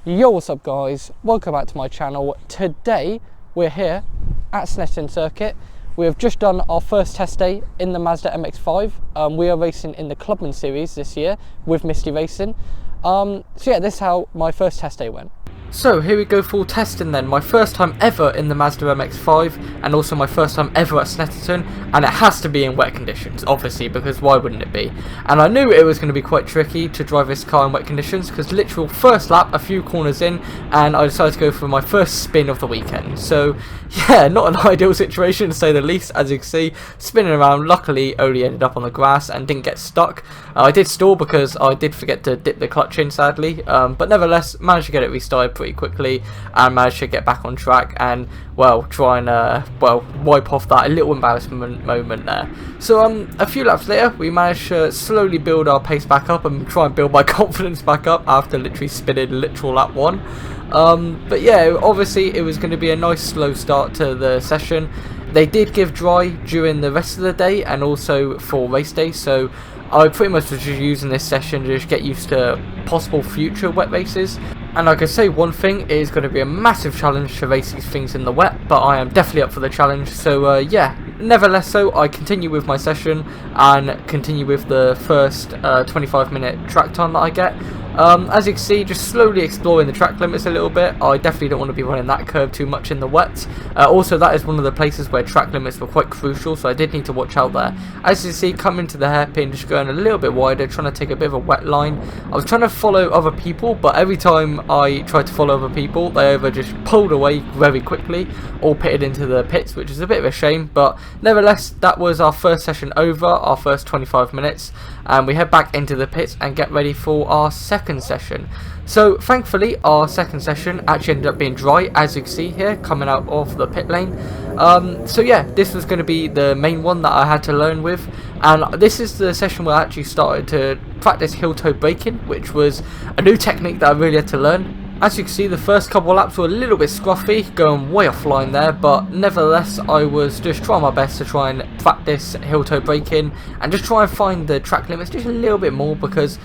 Yo, what's up guys, welcome back to my channel. Today we're here at Snetterton Circuit. We have just done our first test day in the Mazda Mx5. We are racing in the Clubman series this year with Misty Racing. So yeah, this is how my first test day went. So here we go, full testing then. My first time ever in the Mazda Mx5 and also my first time ever at Snetterton, and it has to be in wet conditions, obviously, because why wouldn't it be? And I knew it was going to be quite tricky to drive this car in wet conditions because literal first lap, a few corners in, and I decided to go for my first spin of the weekend. So yeah, not an ideal situation to say the least. As you can see, spinning around, luckily only ended up on the grass and didn't get stuck. I did stall because I did forget to dip the clutch in, sadly, but nevertheless managed to get it restarted pretty quickly and managed to get back on track and, well, try and wipe off that little embarrassment moment there. So a few laps later we managed to slowly build our pace back up and try and build my confidence back up after literally spinning literal lap 1. But yeah, obviously it was going to be a nice slow start to the session. They did give dry during the rest of the day and also for race day, so I pretty much was just using this session to just get used to possible future wet races. And like I say, one thing, it is going to be a massive challenge to race these things in the wet, but I am definitely up for the challenge. So yeah, nevertheless so, I continue with my session and continue with the first 25-minute track time that I get. As you can see, just slowly exploring the track limits a little bit. I definitely don't want to be running that curve too much in the wet. Also, that is one of the places where track limits were quite crucial, so I did need to watch out there. As you see, coming to the hairpin, just going a little bit wider, trying to take a bit of a wet line. I was trying to follow other people, but every time I tried to follow other people, they either just pulled away very quickly or pitted into the pits, which is a bit of a shame. But nevertheless, that was our first session over, our first 25 minutes, and we head back into the pits and get ready for our second session. So thankfully our second session actually ended up being dry, as you can see here coming out of the pit lane. So yeah, this was going to be the main one that I had to learn with, and this is the session where I actually started to practice heel toe braking, which was a new technique that I really had to learn. As you can see, the first couple of laps were a little bit scruffy, going way offline there, but nevertheless I was just trying my best to try and practice heel toe braking and just try and find the track limits just a little bit more, because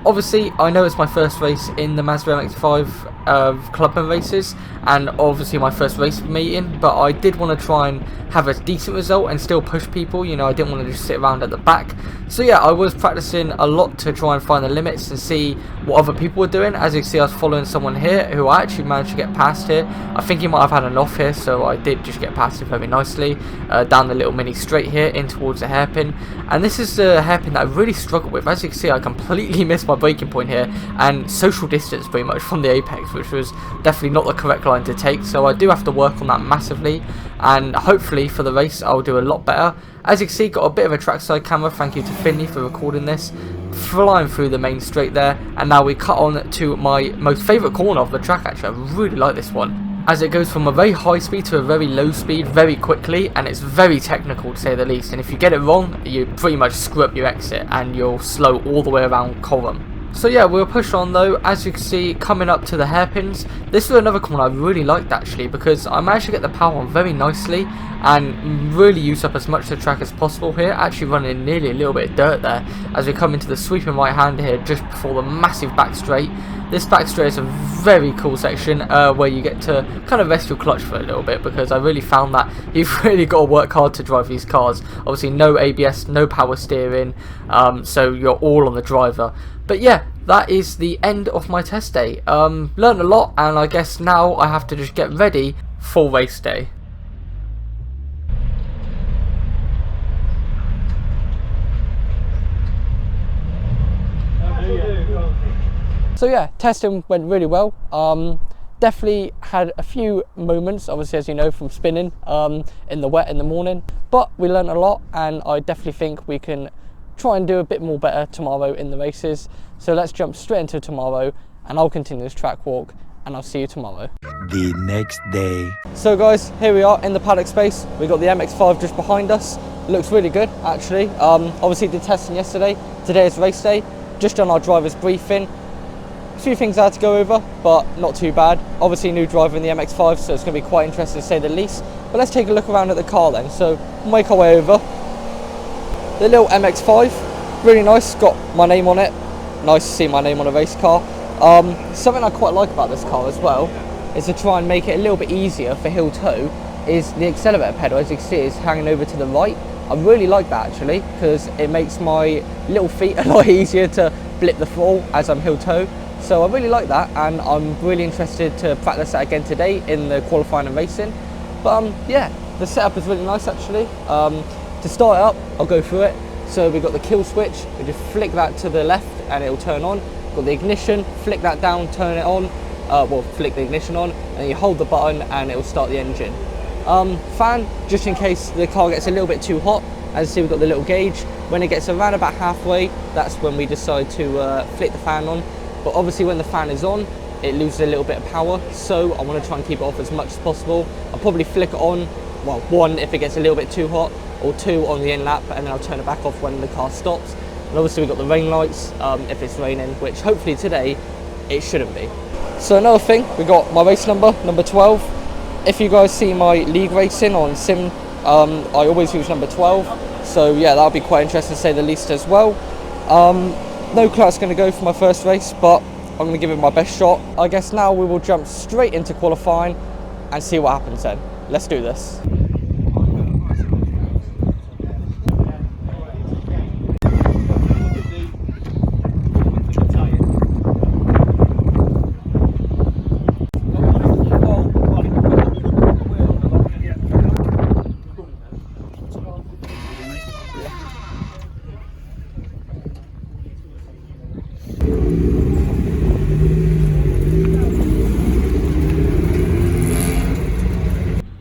obviously I know it's my first race in the Mazda Mx5 Clubman races, and obviously my first race meeting, but I did want to try and have a decent result and still push people, you know. I didn't want to just sit around at the back. So yeah, I was practicing a lot to try and find the limits and see what other people were doing. As you can see, I was following someone here who I actually managed to get past here. I think he might have had an off here, so I did just get past him very nicely down the little mini straight here in towards the hairpin. And this is the hairpin that I really struggled with. As you can see, I completely missed my braking point here and social distance pretty much from the apex, which was definitely not the correct line to take. So I do have to work on that massively, and hopefully for the race I'll do a lot better. As you can see, got a bit of a trackside camera, thank you to Finley for recording this, flying through the main straight there. And now we cut on to my most favourite corner of the track. Actually, I really like this one, as it goes from a very high speed to a very low speed very quickly, and it's very technical to say the least, and if you get it wrong you pretty much screw up your exit and you'll slow all the way around Coram. So yeah, we'll push on though. As you can see, coming up to the hairpins, this was another corner I really liked actually, because I managed to get the power on very nicely and really use up as much of the track as possible here, actually running nearly a little bit of dirt there as we come into the sweeping right hand here just before the massive back straight. This back straight is a very cool section where you get to kind of rest your clutch for a little bit, because I really found that you've really got to work hard to drive these cars. Obviously no ABS, no power steering, so you're all on the driver. But yeah, that is the end of my test day. Learned a lot, and I guess now I have to just get ready for race day. So yeah, testing went really well. Definitely had a few moments, obviously, as you know, from spinning in the wet in the morning, but we learned a lot, and I definitely think we can try and do a bit more better tomorrow in the races. So let's jump straight into tomorrow, and I'll continue this track walk, and I'll see you tomorrow. The next day. So guys, here we are in the paddock space. We got the Mx5 just behind us. Looks really good actually. Obviously did testing yesterday. Today is race day. Just done our driver's briefing. A few things I had to go over, but not too bad. Obviously new driver in the Mx5, so it's going to be quite interesting to say the least. But let's take a look around at the car then. So we'll make our way over. The little Mx5, really nice, got my name on it. Nice to see my name on a race car. Something I quite like about this car as well is to try and make it a little bit easier for hill toe is the accelerator pedal, as you can see, is hanging over to the right. I really like that actually, because it makes my little feet a lot easier to blip the throttle as I'm hill toe. So I really like that, and I'm really interested to practice that again today in the qualifying and racing. But yeah, the setup is really nice actually. To start it up, I'll go through it. So we've got the kill switch, we just flick that to the left and it'll turn on. Got the ignition, flick that down, turn it on. Well, flick the ignition on, and you hold the button and it'll start the engine. Fan, just in case the car gets a little bit too hot. As you see, we've got the little gauge. When it gets around about halfway, that's when we decide to flick the fan on. But obviously when the fan is on, it loses a little bit of power, so I want to try and keep it off as much as possible. I'll probably flick it on, well, 1 if it gets a little bit too hot, or 2 on the in lap, and then I'll turn it back off when the car stops. And obviously we've got the rain lights if it's raining, which hopefully today it shouldn't be. So another thing, we got my race number 12. If you guys see my league racing on sim, I always use number 12. So yeah, that'll be quite interesting to say the least as well. No clue how it's going to go for my first race, but I'm going to give it my best shot. I guess now we will jump straight into qualifying and see what happens then. Let's do this.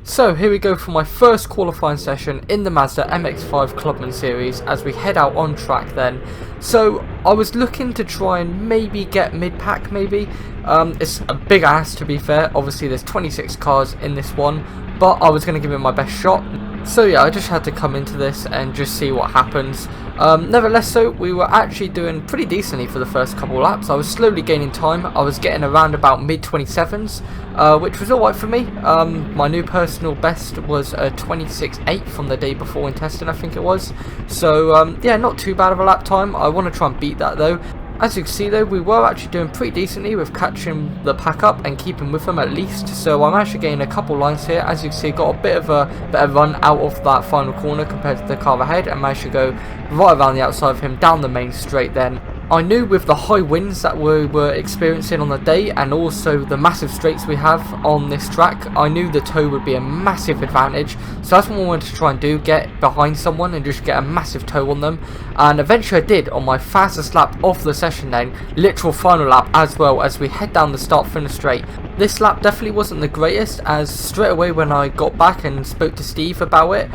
So here we go for my first qualifying session in the Mazda Mx5 Clubman series as we head out on track then. So I was looking to try and maybe get mid-pack maybe. It's a big ask to be fair, obviously there's 26 cars in this one, but I was going to give it my best shot. So yeah, I just had to come into this and just see what happens. Nevertheless though, we were actually doing pretty decently for the first couple of laps. I was slowly gaining time. I was getting around about mid-27s, which was alright for me. My new personal best was a 26.8 from the day before in testing, I think it was. So yeah, not too bad of a lap time. I want to try and beat that though. As you can see though, we were actually doing pretty decently with catching the pack up and keeping with them at least. So I'm actually getting a couple lines here. As you can see, got a bit of a better run out of that final corner compared to the car ahead, and managed to go right around the outside of him down the main straight then. I knew with the high winds that we were experiencing on the day, and also the massive straights we have on this track, I knew the toe would be a massive advantage. So that's what I wanted to try and do, get behind someone and just get a massive toe on them. And eventually I did on my fastest lap of the session then, literal final lap, as well as we head down the start finish straight. This lap definitely wasn't the greatest, as straight away when I got back and spoke to Steve about it,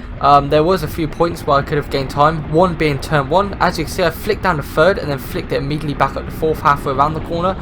there was a few points where I could have gained time, one being turn 1. As you can see, I flicked down to 3rd and then flicked it immediately back up to 4th halfway around the corner.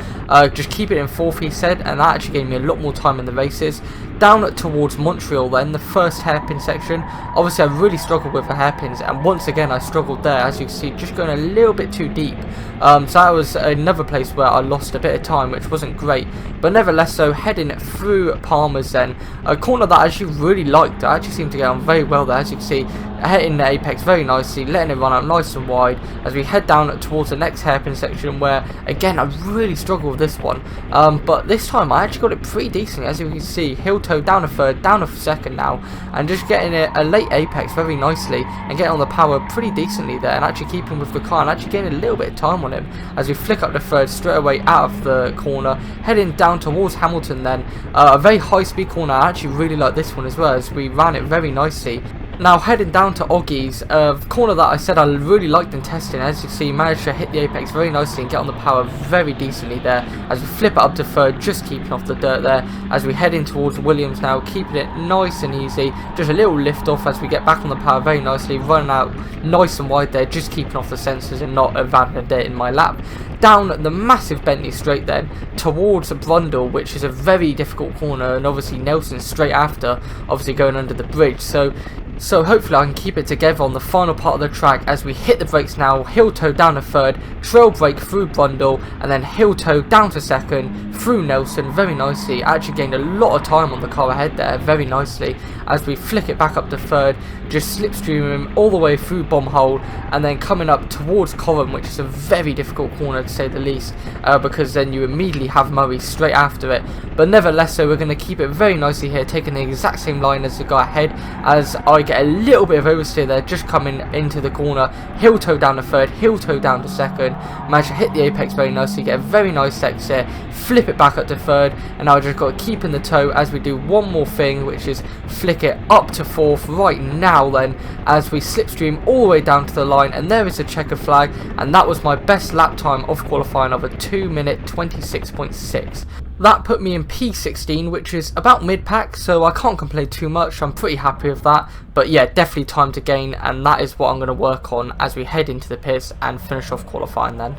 Just keep it in 4th, he said, and that actually gave me a lot more time in the races. Down towards Montreal then, the first hairpin section, obviously I really struggled with the hairpins, and once again I struggled there, as you can see, just going a little bit too deep. So that was another place where I lost a bit of time, which wasn't great, but nevertheless so heading through Palmer's then, a corner that I actually really liked. I actually seemed to get on very well there, as you can see, hitting the apex very nicely, letting it run out nice and wide as we head down towards the next hairpin section, where again I really struggled with this one, but this time I actually got it pretty decent. As you can see, heel toe down a 3rd, down a 2nd now, and just getting it a late apex very nicely and getting on the power pretty decently there, and actually keeping with the car and actually getting a little bit of time on him as we flick up the 3rd straight away out of the corner, heading down towards Hamilton then. A very high speed corner. I actually really like this one as well, as we ran it very nicely. Now heading down to Oggie's, corner that I said I really liked in testing. As you see, managed to hit the apex very nicely and get on the power very decently there as we flip it up to 3rd, just keeping off the dirt there as we head in towards Williams now, keeping it nice and easy, just a little lift off as we get back on the power very nicely, running out nice and wide there, just keeping off the sensors and not abandoning my lap. Down the massive Bentley straight then towards Brundle, which is a very difficult corner, and obviously Nelson straight after, obviously going under the bridge. So So hopefully I can keep it together on the final part of the track as we hit the brakes now, heel toe down to third, trail brake through Brundle, and then heel toe down to second, through Nelson very nicely. Actually gained a lot of time on the car ahead there, very nicely, as we flick it back up to third, just slipstream him all the way through Bomb Hole, and then coming up towards Coram, which is a very difficult corner to say the least, because then you immediately have Murray straight after it. But nevertheless, so we're going to keep it very nicely here, taking the exact same line as the guy ahead, as I get a little bit of oversteer there, just coming into the corner, heel toe down to third, heel toe down to second, manage to hit the apex very nicely, get a very nice exit, flip it back up to third, and now I just got to keep in the toe as we do one more thing, which is flick it up to fourth right now then, as we slipstream all the way down to the line, and there is a checker flag, and that was my best lap time of qualifying of a 2:minute 26.6. That put me in P16, which is about mid-pack, so I can't complain too much. I'm pretty happy with that. But yeah, definitely time to gain, and that is what I'm going to work on as we head into the pits and finish off qualifying then.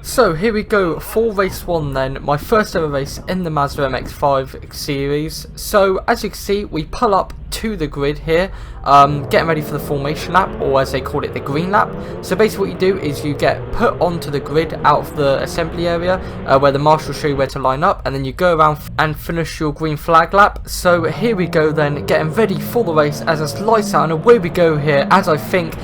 So here we go for race 1 then, my first ever race in the Mazda Mx5 series. So as you can see, we pull up to the grid here, getting ready for the formation lap, or as they call it, the green lap. So basically what you do is you get put onto the grid out of the assembly area, where the marshal show you where to line up, and then you go around and finish your green flag lap. So here we go then, getting ready for the race as it's lights out, and away we go here. As I flick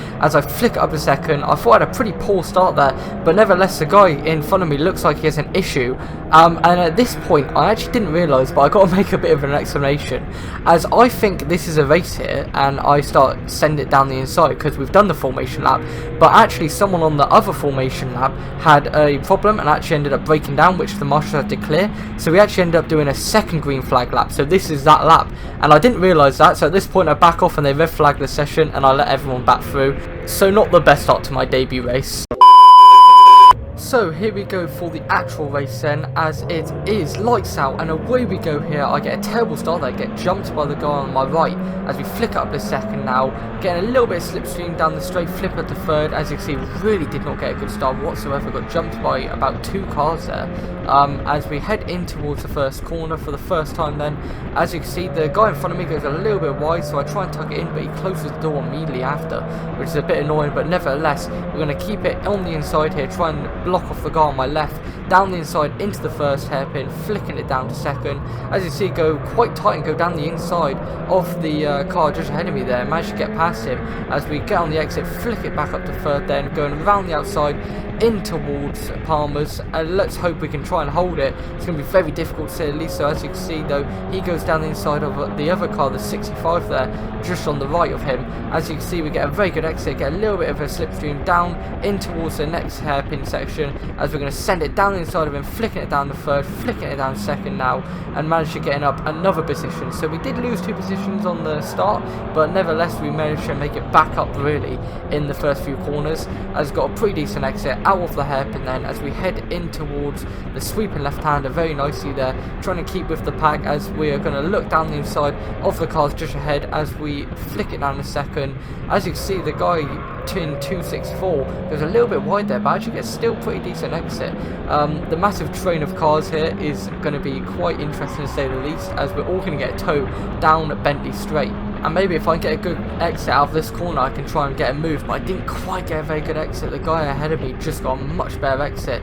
it up a second, I thought I had a pretty poor start there, but nevertheless the guy in front of me looks like he has an issue, and at this point I actually didn't realise, but I got to make a bit of an explanation, as I think this is a race here, and I start send it down the inside because we've done the formation lap, but actually someone on the other formation lap had a problem and actually ended up breaking down, which the marshal had to clear. So we actually ended up doing a second green flag lap, so this is that lap, and I didn't realise that. So at this point I back off and they red flag the session, and I let everyone back through. So not the best start to my debut race. So here we go for the actual race then, as it is lights out, and away we go here. I get a terrible start there, get jumped by the guy on my right as we flick up the second now, getting a little bit of slipstream down the straight, flip at the third. As you can see, really did not get a good start whatsoever, got jumped by about 2 cars there. As we head in towards the first corner for the first time then, as you can see, the guy in front of me goes a little bit wide, so I try and tuck it in, but he closes the door immediately after, which is a bit annoying. But nevertheless, we're going to keep it on the inside here, try and block off the guy on my left, down the inside into the first hairpin, flicking it down to second. As you see, go quite tight and go down the inside of the car just ahead of me there, managed to get past him. As we get on the exit, flick it back up to third then, going around the outside in towards Palmer's, and let's hope we can try and hold it. It's going to be very difficult to say the least. So as you can see though, he goes down the inside of the other car, the 65 there, just on the right of him. As you can see, we get a very good exit, get a little bit of a slipstream down in towards the next hairpin section, as we're going to send it down the inside of him, flicking it down the third, flicking it down second now, and managed to get up another position. So we did lose 2 positions on the start, but nevertheless we managed to make it back up really in the first few corners, as got a pretty decent exit out of the hairpin then, as we head in towards the sweeping left-hander very nicely there, trying to keep with the pack, as we are going to look down the inside of the cars just ahead as we flick it down the second. As you can see, the guy in 264 goes a little bit wide there, but actually gets still pretty decent exit. The massive train of cars here is going to be quite interesting to say the least, as we're all going to get a tow down Bentley Straight. And maybe if I get a good exit out of this corner, I can try and get a move, but I didn't quite get a very good exit. The guy ahead of me just got a much better exit.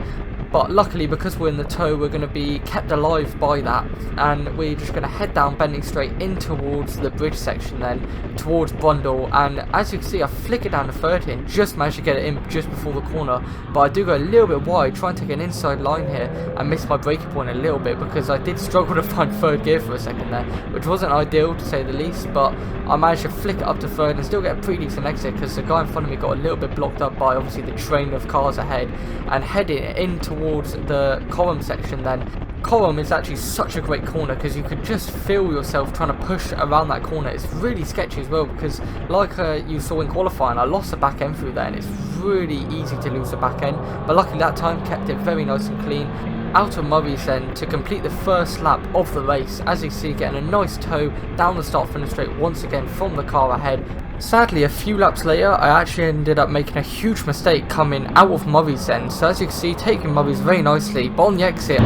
But luckily, because we're in the tow, we're going to be kept alive by that, and we're just going to head down Bentley Straight in towards the bridge section then, towards Brundle. And as you can see, I flick it down the third here and just managed to get it in just before the corner, but I do go a little bit wide, try and take an inside line here, and miss my braking point a little bit, because I did struggle to find third gear for a second there, which wasn't ideal to say the least. But I managed to flick it up to third and still get a pretty decent exit, because the guy in front of me got a little bit blocked up by obviously the train of cars ahead, and heading in towards towards the column section, then column is actually such a great corner because you could just feel yourself trying to push around that corner. It's really sketchy as well because, like you saw in qualifying, I lost the back end through there, and it's really easy to lose the back end, but luckily that time kept it very nice and clean. Out of Murray's then to complete the first lap of the race, as you see, getting a nice tow down the start finish straight once again from the car ahead. Sadly, a few laps later, I actually ended up making a huge mistake coming out of Murray's end, so as you can see, taking Murray's very nicely, but on the exit,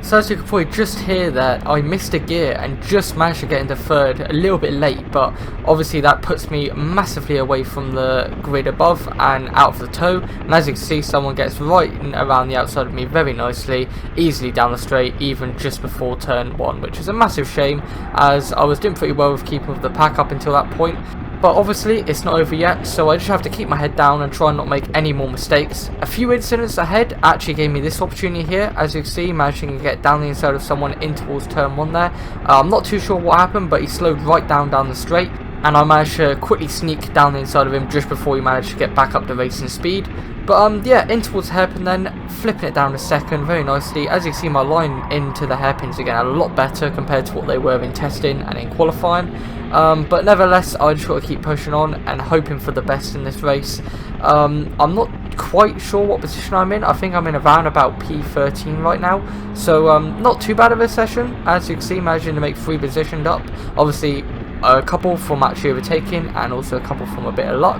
so as you can probably just hear there, I missed a gear and just managed to get into third a little bit late, but obviously that puts me massively away from the grid above and out of the tow, and as you can see, someone gets right around the outside of me very nicely, easily down the straight, even just before turn 1, which is a massive shame as I was doing pretty well with keeping with the pack up until that point. But obviously it's not over yet, so I just have to keep my head down and try and not make any more mistakes. A few incidents ahead actually gave me this opportunity here, as you can see, managing to get down the inside of someone in towards turn 1 there. I'm not too sure what happened, but he slowed right down the straight, and I managed to quickly sneak down the inside of him just before he managed to get back up to racing speed. But yeah, in towards hairpin then, flipping it down a second very nicely. As you can see, my line into the hairpins again a lot better compared to what they were in testing and in qualifying. But nevertheless, I just got to keep pushing on and hoping for the best in this race. I'm not quite sure what position I'm in. I think I'm in around about P13 right now, so not too bad of a session. As you can see, managing to make 3 positions up, obviously a couple from actually overtaking and also a couple from a bit of luck,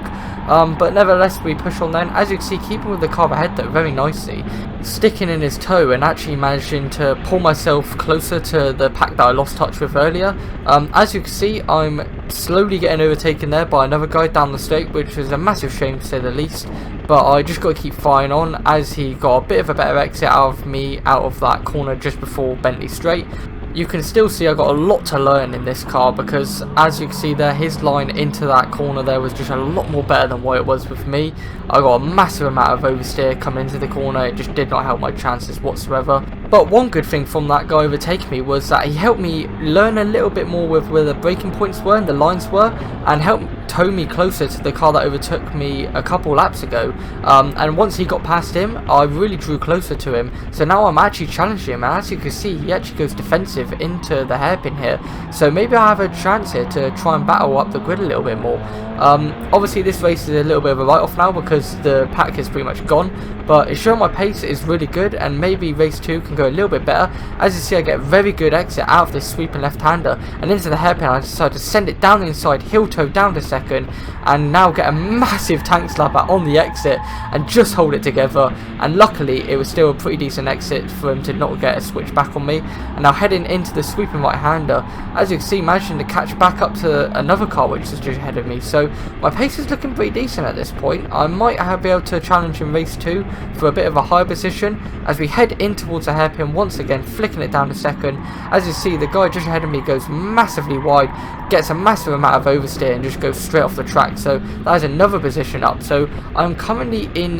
but nevertheless we push on then. As you can see, keeping with the car ahead though very nicely, sticking in his toe and actually managing to pull myself closer to the pack that I lost touch with earlier. As you can see, I'm slowly getting overtaken there by another guy down the straight, which is a massive shame to say the least, but I just got to keep firing on as he got a bit of a better exit out of me out of that corner just before Bentley Straight. You can still see I got a lot to learn in this car because, as you can see there, his line into that corner there was just a lot more better than what it was with me. I got a massive amount of oversteer coming into the corner. It just did not help my chances whatsoever. But one good thing from that guy overtaking me was that he helped me learn a little bit more with where the braking points were and the lines were, and helped tow me closer to the car that overtook me a couple laps ago. And once he got past him, I really drew closer to him, so now I'm actually challenging him, and as you can see, he actually goes defensive into the hairpin here, so maybe I have a chance here to try and battle up the grid a little bit more. Obviously this race is a little bit of a write-off now because the pack is pretty much gone, but it's showing my pace is really good, and maybe race 2 can go a little bit better. As you see, I get a very good exit out of this sweeping left-hander and into the hairpin. I decide to send it down the inside, heel toe down to second, and now get a massive tank slapper on the exit and just hold it together, and luckily it was still a pretty decent exit for him to not get a switch back on me. And now heading into the sweeping right-hander, as you can see, managing to catch back up to another car which is just ahead of me, so my pace is looking pretty decent at this point. I might be able to challenge in race 2 for a bit of a higher position as we head in towards the hairpin once again, flicking it down to second. As you see, the guy just ahead of me goes massively wide, gets a massive amount of oversteer and just goes straight off the track, so that is another position up. So I'm currently in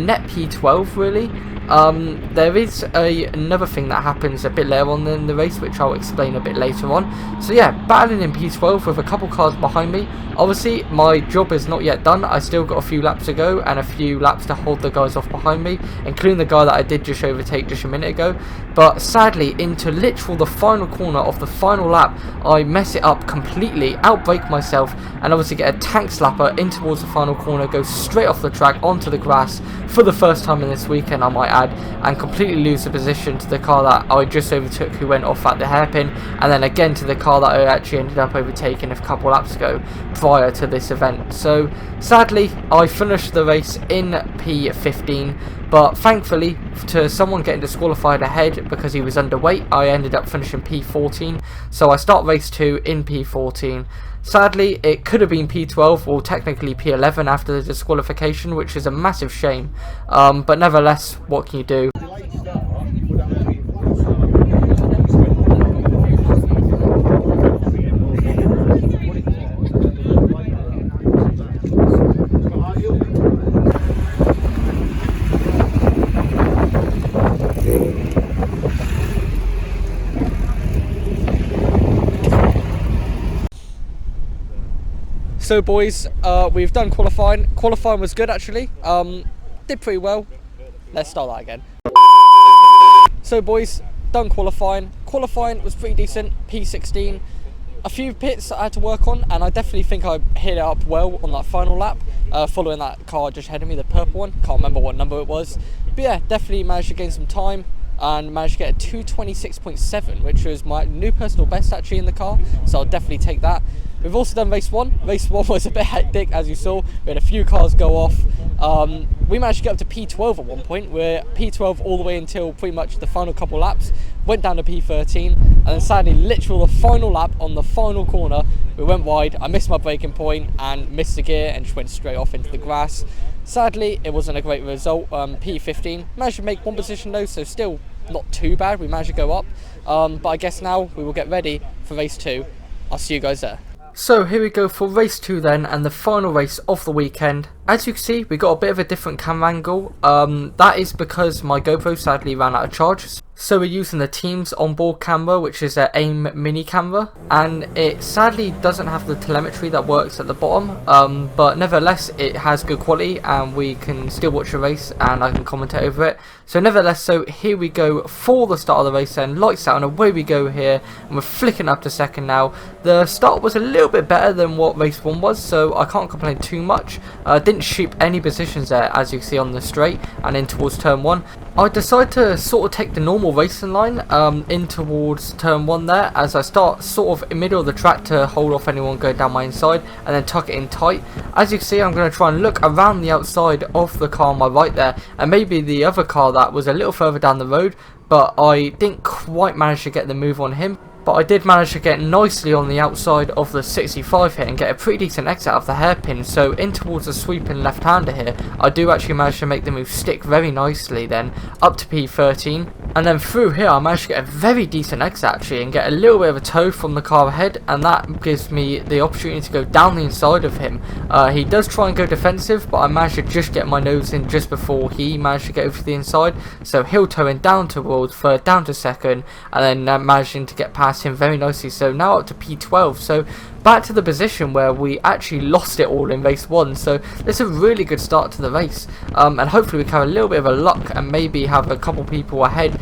net P12 really. There is another thing that happens a bit later on in the race, which I'll explain a bit later on. So yeah, battling in P12 with a couple cars behind me. Obviously my job is not yet done. I still got a few laps to go and a few laps to hold the guys off behind me, including the guy that I did just overtake just a minute ago. But sadly, into literal the final corner of the final lap, I mess it up completely, outbrake myself, and obviously get a tank slapper in towards the final corner, go straight off the track onto the grass for the first time in this weekend, I might add, and completely lose the position to the car that I just overtook who went off at the hairpin, and then again to the car that I actually ended up overtaking a couple laps ago prior to this event. So sadly I finished the race in P15, but thankfully to someone getting disqualified ahead because he was underweight, I ended up finishing P14, so I start race 2 in P14. Sadly, it could have been P12 or technically P11 after the disqualification, which is a massive shame, but nevertheless, what can you do? So boys, we've done qualifying. Qualifying was good actually. Did pretty well. Let's start that again. So boys, done qualifying. Qualifying was pretty decent, P16. A few pits I had to work on, and I definitely think I hit it up well on that final lap, following that car just ahead of me, the purple one. Can't remember what number it was. But yeah, definitely managed to gain some time and managed to get a 2:26.7, which was my new personal best actually in the car, so I'll definitely take that. We've also done race one. Race one was a bit hectic, as you saw. We had a few cars go off. We managed to get up to P12 at one point. We're P12 all the way until pretty much the final couple laps. Went down to P13, and then sadly, literally the final lap on the final corner, we went wide. I missed my braking point and missed the gear and just went straight off into the grass. Sadly, it wasn't a great result. P15. Managed to make one position though, so still not too bad. We managed to go up. But I guess now we will get ready for race 2. I'll see you guys there. So here we go for race 2 then, and the final race of the weekend. As you can see, we got a bit of a different camera angle. That is because my GoPro sadly ran out of charge. So we're using the team's onboard camera, which is an AIM mini camera, and it sadly doesn't have the telemetry that works at the bottom, but nevertheless it has good quality and we can still watch the race and I can commentate over it. So nevertheless, so here we go for the start of the race then, lights out and away we go here, and we're flicking up to second now. The start was a little bit better than what race 1 was, so I can't complain too much. Didn't sheep any positions there, as you see on the straight and in towards turn 1. I decided to sort of take the normal racing line in towards turn 1 there, as I start sort of in the middle of the track to hold off anyone going down my inside and then tuck it in tight. As you can see, I'm going to try and look around the outside of the car on my right there, and maybe the other car that was a little further down the road, but I didn't quite manage to get the move on him. But I did manage to get nicely on the outside of the 65 here and get a pretty decent exit out of the hairpin. So in towards the sweeping left-hander here, I do actually manage to make the move stick very nicely then up to P13. And then through here I managed to get a very decent exit actually and get a little bit of a tow from the car ahead, and that gives me the opportunity to go down the inside of him. He does try and go defensive, but I managed to just get my nose in just before he managed to get over to the inside. So heel towing down towards third, down to second, and then managing to get past him very nicely. So now up to P12, so back to the position where we actually lost it all in race 1. So this is a really good start to the race, and hopefully we can have a little bit of a luck and maybe have a couple people ahead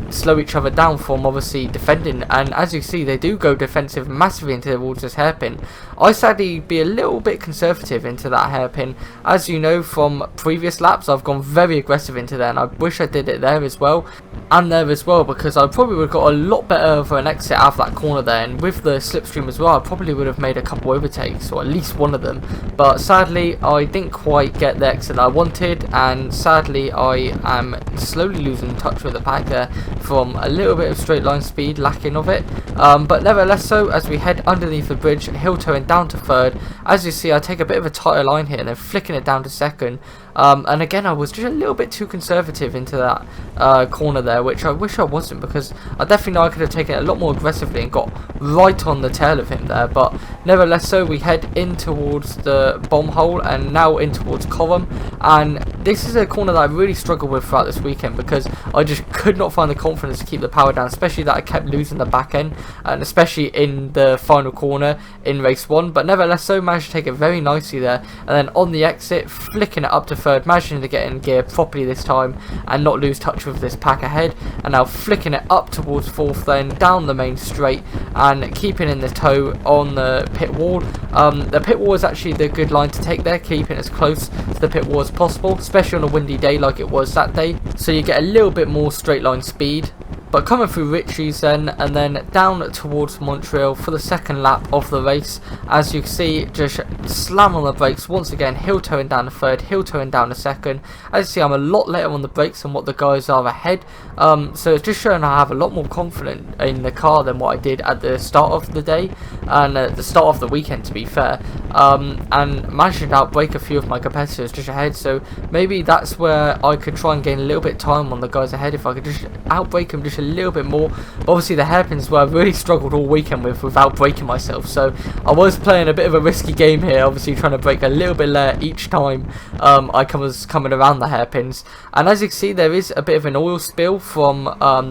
slow each other down from obviously defending. And as you see, they do go defensive massively into towards this hairpin. I sadly be a little bit conservative into that hairpin. As you know from previous laps, I've gone very aggressive into there, and I wish I did it there as well and there as well, because I probably would have got a lot better of an exit out of that corner there, and with the slipstream as well I probably would have made a couple overtakes, or at least one of them. But sadly I didn't quite get the exit that I wanted, and sadly I am slowly losing touch with the pack there from a little bit of straight line speed, lacking of it. But nevertheless, so as we head underneath the bridge, heel towing down to third, as you see I take a bit of a tighter line here and then flicking it down to second. And again, I was just a little bit too conservative into that corner there, which I wish I wasn't, because I definitely know I could have taken it a lot more aggressively and got right on the tail of him there. But nevertheless, so we head in towards the bomb hole and now in towards column, and this is a corner that I really struggled with throughout this weekend, because I just could not find the confidence to keep the power down, especially that I kept losing the back end, and especially in the final corner in race 1. But nevertheless, so managed to take it very nicely there, and then on the exit flicking it up to third, managing to get in gear properly this time and not lose touch with this pack ahead, and now flicking it up towards fourth, then down the main straight and keeping in the tow on the pit wall. The pit wall is actually the good line to take there, keeping as close to the pit wall as possible, especially on a windy day like it was that day, so you get a little bit more straight line speed. But coming through Ritchie's then, and then down towards Montreal for the second lap of the race. As you can see, just slam on the brakes once again, heel towing down the third, heel towing down the second. As you see, I'm a lot later on the brakes than what the guys are ahead. So it's just showing I have a lot more confidence in the car than what I did at the start of the day, and at the start of the weekend to be fair. And managed to outbrake a few of my competitors just ahead, so maybe that's where I could try and gain a little bit of time on the guys ahead if I could just outbrake them just a little bit more. But obviously the hairpins where I really struggled all weekend with without breaking myself, so I was playing a bit of a risky game here, obviously trying to break a little bit later each time I was coming around the hairpins. And as you can see, there is a bit of an oil spill from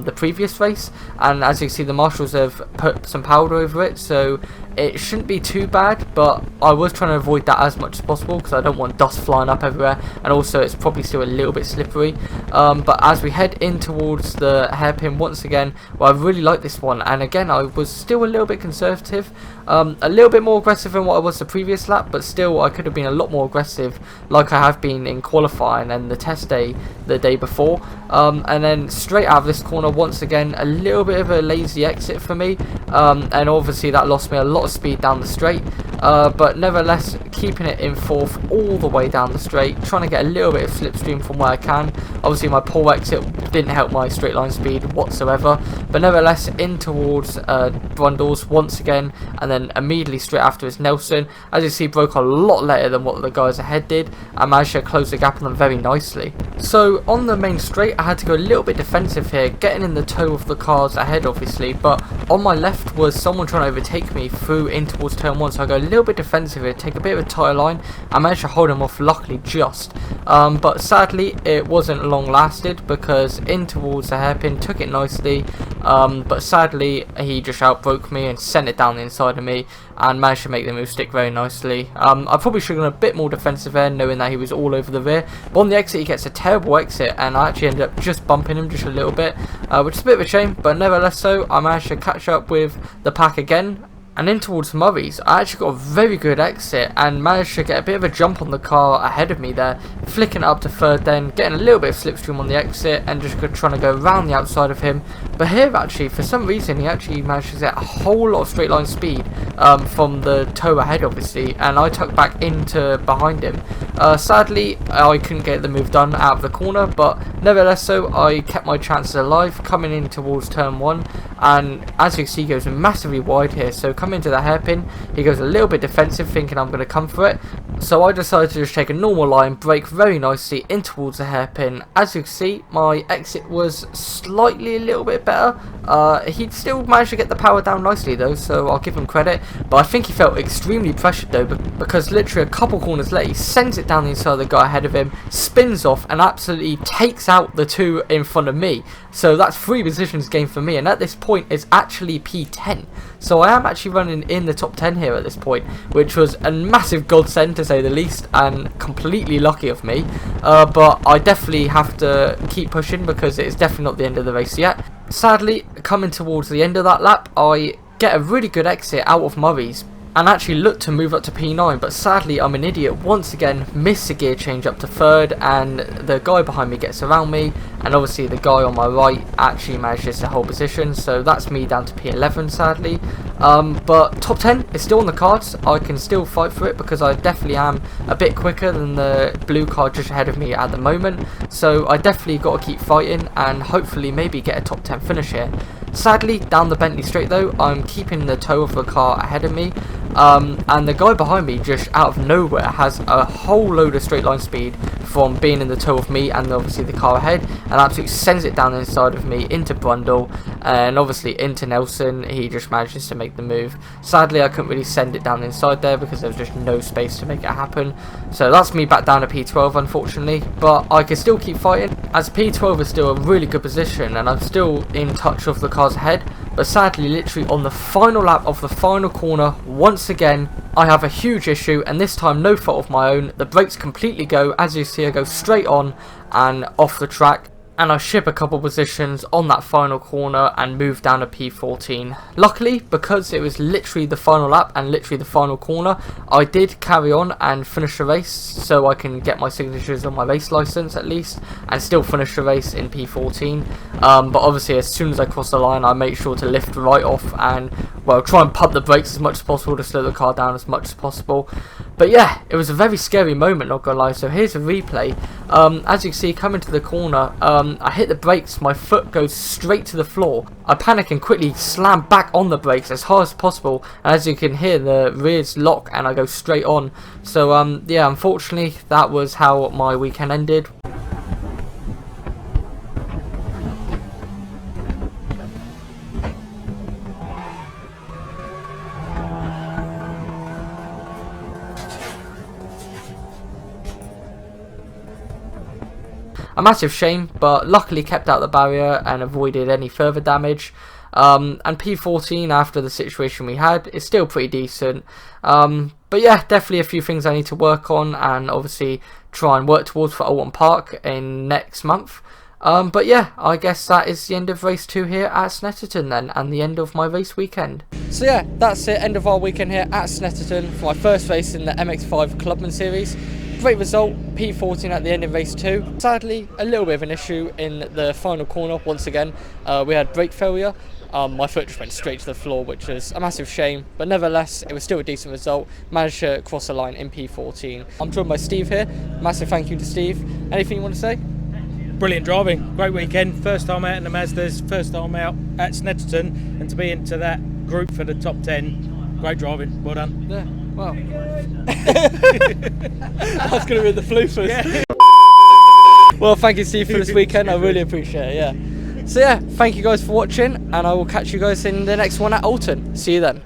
the previous race, and as you can see the marshals have put some powder over it, so it shouldn't be too bad, but I was trying to avoid that as much as possible because I don't want dust flying up everywhere, and also it's probably still a little bit slippery. But as we head in towards the hairpin once again, well, I really like this one, and again I was still a little bit conservative, a little bit more aggressive than what I was the previous lap, but still I could have been a lot more aggressive like I have been in qualifying and the test day the day before. And then straight out of this corner once again, a little bit of a lazy exit for me, and obviously that lost me a lot of speed down the straight, but nevertheless keeping it in fourth all the way down the straight, trying to get a little bit of slipstream from where I can. Obviously my pole exit didn't help my straight line speed whatsoever, but nevertheless in towards Brundles once again, and then immediately straight after is Nelson. As you see, broke a lot later than what the guys ahead did, and managed to close the gap on them very nicely. So on the main straight I had to go a little bit defensive here, getting in the toe of the cars ahead obviously, but on my left was someone trying to overtake me through in towards turn 1, so I go a little bit defensive here, take a bit of a tyre line. I managed to hold him off luckily just, but sadly it wasn't long lasted because in towards the hairpin took it nicely, but sadly he just outbroke me and sent it down the inside of me and managed to make the move stick very nicely. I probably should have gone a bit more defensive there, knowing that he was all over the rear, but on the exit he gets a terrible exit and I actually ended up just bumping him just a little bit, which is a bit of a shame, but nevertheless so I managed to catch up with the pack again. And in towards Murray's, I actually got a very good exit and managed to get a bit of a jump on the car ahead of me there, flicking it up to third, then getting a little bit of slipstream on the exit and just trying to go around the outside of him. But here actually, for some reason, he actually managed to get a whole lot of straight line speed from the toe ahead obviously, and I tucked back into behind him. Sadly, I couldn't get the move done out of the corner, but nevertheless so, I kept my chances alive coming in towards turn 1, and as you can see he goes massively wide here, so coming into the hairpin he goes a little bit defensive thinking I'm going to come for it, so I decided to just take a normal line, brake very nicely in towards the hairpin. As you can see, my exit was slightly a little bit better. He still managed to get the power down nicely though, so I'll give him credit, but I think he felt extremely pressured though, because literally a couple corners later he sends it down the inside of the guy ahead of him, spins off and absolutely takes out the two in front of me. So that's 3 positions gained for me, and at this point it's actually P10, so I am actually running in the top 10 here at this point, which was a massive godsend to say the least, and completely lucky of me, but I definitely have to keep pushing because it's definitely not the end of the race yet. Sadly, coming towards the end of that lap, I get a really good exit out of Murray's and actually look to move up to P9, but sadly I'm an idiot once again, miss a gear change up to third, and the guy behind me gets around me, and obviously the guy on my right actually manages to hold position, so that's me down to P11 sadly. But top 10 is still on the cards. I can still fight for it because I definitely am a bit quicker than the blue car just ahead of me at the moment, so I definitely got to keep fighting and hopefully maybe get a top 10 finish here. Sadly, down the Bentley straight though, I'm keeping the toe of the car ahead of me, and the guy behind me just out of nowhere has a whole load of straight line speed from being in the toe of me and obviously the car ahead, and absolutely sends it down the inside of me into Brundle and obviously into Nelson. He just manages to make the move. Sadly I couldn't really send it down the inside there because there was just no space to make it happen, so that's me back down to P12 unfortunately, but I can still keep fighting as P12 is still a really good position and I'm still in touch of the cars ahead. But sadly, literally on the final lap of the final corner, once again, I have a huge issue, and this time no fault of my own. The brakes completely go, as you see I go straight on and off the track, and I ship a couple positions on that final corner and move down to P14. Luckily, because it was literally the final lap and literally the final corner, I did carry on and finish the race, so I can get my signatures on my race license at least, and still finish the race in P14. But obviously as soon as I cross the line I make sure to lift right off and, well, try and pump the brakes as much as possible to slow the car down as much as possible. But yeah, it was a very scary moment, not gonna lie. So here's a replay. As you can see, coming to the corner, I hit the brakes, my foot goes straight to the floor. I panic and quickly slam back on the brakes as hard as possible, and as you can hear, the rears lock and I go straight on. So yeah, unfortunately that was how my weekend ended. A massive shame, but luckily kept out the barrier and avoided any further damage. And P14, after the situation we had, is still pretty decent. But yeah, definitely a few things I need to work on, and obviously try and work towards for Oulton Park in next month. But yeah, I guess that is the end of race 2 here at Snetterton then, and the end of my race weekend. So yeah, that's it, end of our weekend here at Snetterton for my first race in the MX5 Clubman series. Great result, P14 at the end of race 2. Sadly, a little bit of an issue in the final corner once again. We had brake failure. My foot just went straight to the floor, which was a massive shame, but nevertheless it was still a decent result. Managed to cross the line in P14. I'm joined by Steve here. Massive thank you to Steve. Anything you want to say? Brilliant driving, great weekend, first time out in the Mazdas, first time out at Snetterton, and to be into that group for the top 10, great driving, well done. Yeah, well. That's going to be the floofers. Yeah. Well, thank you Steve for this weekend, I really appreciate it, yeah. So yeah, thank you guys for watching, and I will catch you guys in the next one at Oulton. See you then.